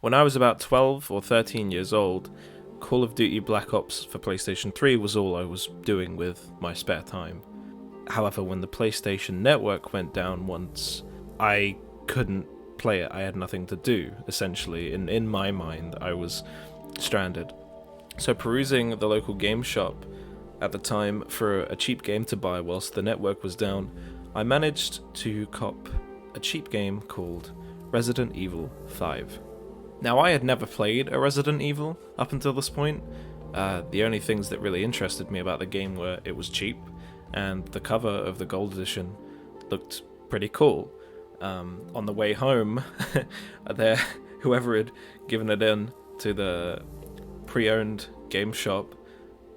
When I was about 12 or 13 years old, Call of Duty Black Ops for PlayStation 3 was all I was doing with my spare time. However, when the PlayStation Network went down once, I couldn't play it. I had nothing to do, essentially. In my mind, I was stranded. So perusing the local game shop at the time for a cheap game to buy whilst the network was down, I managed to cop a cheap game called Resident Evil 5. Now, I had never played a Resident Evil up until this point. The only things that really interested me about the game were it was cheap, and the cover of the Gold Edition looked pretty cool. On the way home, whoever had given it in to the pre-owned game shop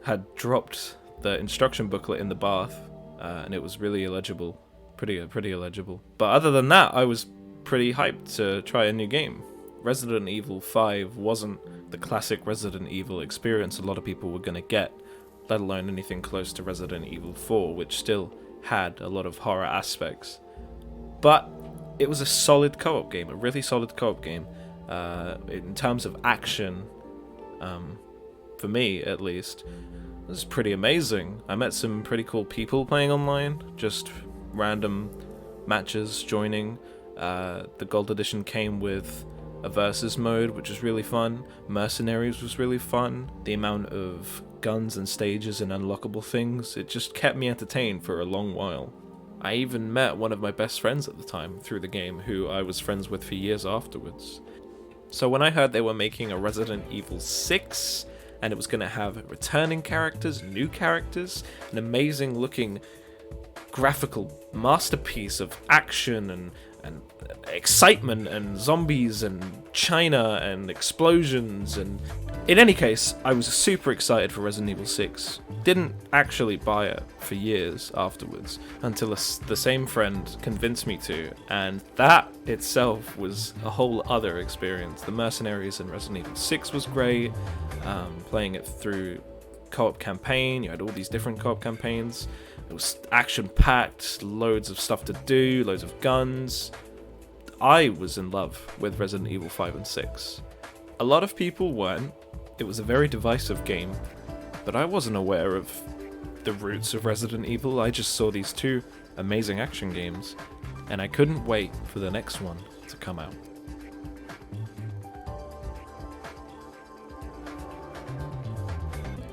had dropped the instruction booklet in the bath, and it was really illegible, pretty illegible. But other than that, I was pretty hyped to try a new game. Resident Evil 5 wasn't the classic Resident Evil experience a lot of people were going to get, let alone anything close to Resident Evil 4, which still had a lot of horror aspects. But it was a solid co-op game, a really solid co-op game. In terms of action, for me at least, it was pretty amazing. I met some pretty cool people playing online, just random matches joining. The Gold Edition came with a versus mode, which was really fun. Mercenaries was really fun. The amount of guns and stages and unlockable things, it just kept me entertained for a long while. I even met one of my best friends at the time through the game, who I was friends with for years afterwards. So when I heard they were making a Resident Evil 6, and it was going to have returning characters, new characters, an amazing looking graphical masterpiece of action and excitement and zombies and China and explosions, and in any case, I was super excited for Resident Evil 6. Didn't actually buy it for years afterwards until the same friend convinced me to, and that itself was a whole other experience. The Mercenaries in Resident Evil 6 was great. Playing it through co-op campaign, you had all these different co-op campaigns. It was action-packed, loads of stuff to do, loads of guns. I was in love with Resident Evil 5 and 6. A lot of people weren't. It was a very divisive game, but I wasn't aware of the roots of Resident Evil. I just saw these two amazing action games, and I couldn't wait for the next one to come out.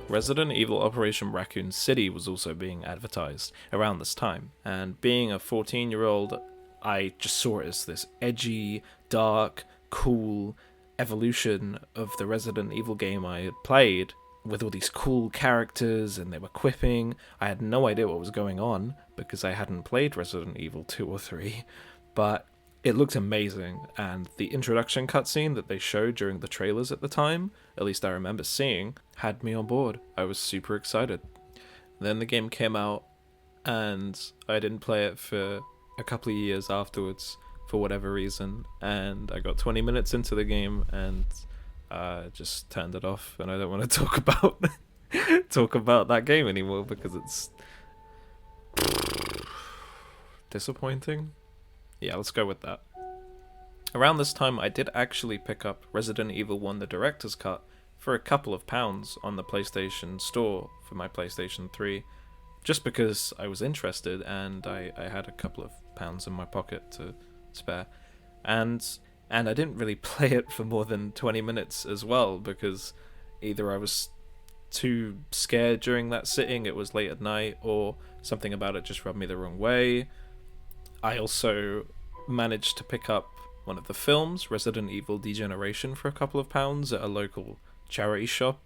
Resident Evil Operation Raccoon City was also being advertised around this time, and being a 14-year-old, I just saw it as this edgy, dark, cool evolution of the Resident Evil game I had played, with all these cool characters, and they were quipping. I had no idea what was going on, because I hadn't played Resident Evil 2 or 3, but it looked amazing, and the introduction cutscene that they showed during the trailers at the time, at least I remember seeing, had me on board. I was super excited. Then the game came out, and I didn't play it for a couple of years afterwards, for whatever reason, and I got 20 minutes into the game, and just turned it off, and I don't want to talk about that game anymore, because it's disappointing. Yeah, let's go with that. Around this time, I did actually pick up Resident Evil 1 The Director's Cut for a couple of pounds on the PlayStation Store for my PlayStation 3, just because I was interested, and I had a couple of pounds in my pocket to spare. And I didn't really play it for more than 20 minutes as well, because either I was too scared during that sitting, it was late at night, or something about it just rubbed me the wrong way. I also managed to pick up one of the films, Resident Evil Degeneration, for a couple of pounds at a local charity shop,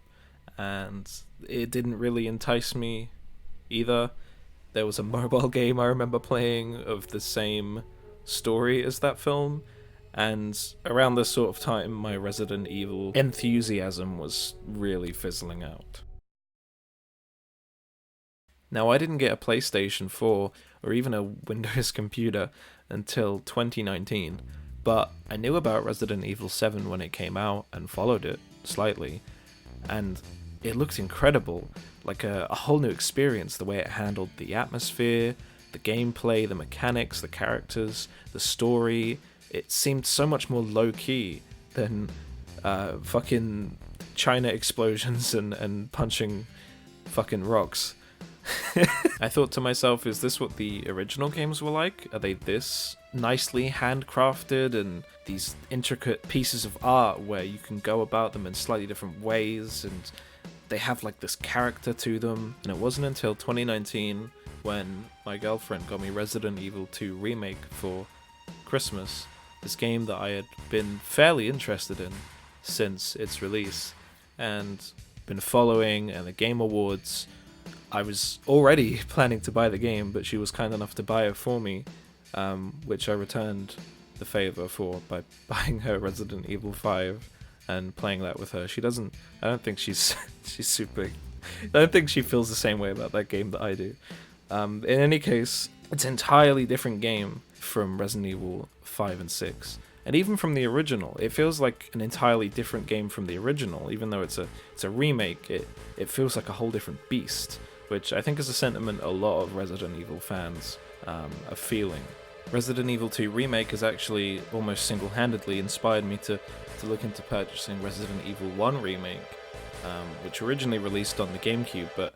and it didn't really entice me either. There was a mobile game I remember playing of the same story as that film, and around this sort of time my Resident Evil enthusiasm was really fizzling out. Now, I didn't get a PlayStation 4 or even a Windows computer until 2019, but I knew about Resident Evil 7 when it came out and followed it slightly, and it looked incredible, like a whole new experience, the way it handled the atmosphere, the gameplay, the mechanics, the characters, the story. It seemed so much more low-key than fucking China explosions and punching fucking rocks. I thought to myself, is this what the original games were like? Are they this nicely handcrafted and these intricate pieces of art where you can go about them in slightly different ways, and they have like this character to them? And it wasn't until 2019 when my girlfriend got me Resident Evil 2 Remake for Christmas, this game that I had been fairly interested in since its release and been following, and the Game Awards. I was already planning to buy the game, but she was kind enough to buy it for me, which I returned the favor for by buying her Resident Evil 5 and playing that with her. I don't think she's super, I don't think she feels the same way about that game that I do. In any case, it's an entirely different game from Resident Evil 5 and 6. And even from the original, it feels like an entirely different game from the original. Even though it's a remake, it feels like a whole different beast, which I think is a sentiment a lot of Resident Evil fans are feeling. Resident Evil 2 Remake has actually almost single-handedly inspired me to look into purchasing Resident Evil 1 Remake, which originally released on the GameCube, but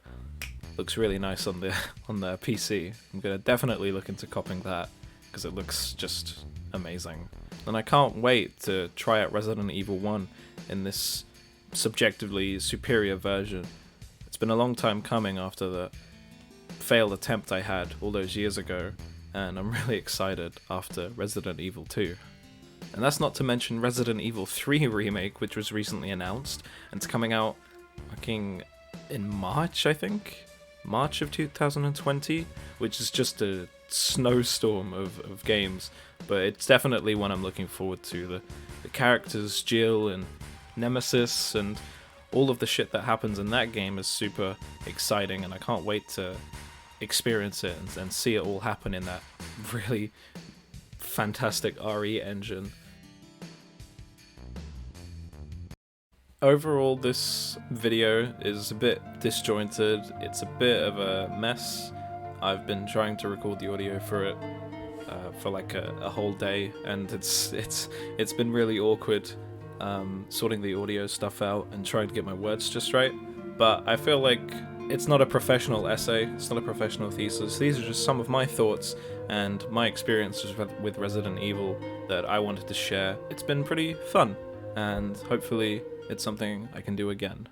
looks really nice on the PC. I'm gonna definitely look into copping that because it looks just amazing. And I can't wait to try out Resident Evil 1 in this subjectively superior version. It's been a long time coming after the failed attempt I had all those years ago, and I'm really excited after Resident Evil 2. And that's not to mention Resident Evil 3 Remake, which was recently announced, and it's coming out fucking in March, I think? March of 2020, which is just a snowstorm of games, but it's definitely one I'm looking forward to. The characters, Jill and Nemesis, and all of the shit that happens in that game is super exciting, and I can't wait to experience it and see it all happen in that really fantastic RE engine. Overall, this video is a bit disjointed. It's a bit of a mess. I've been trying to record the audio for it for like a whole day, and it's been really awkward sorting the audio stuff out and trying to get my words just right. But I feel like it's not a professional essay, it's not a professional thesis. These are just some of my thoughts and my experiences with Resident Evil that I wanted to share. It's been pretty fun, and hopefully it's something I can do again.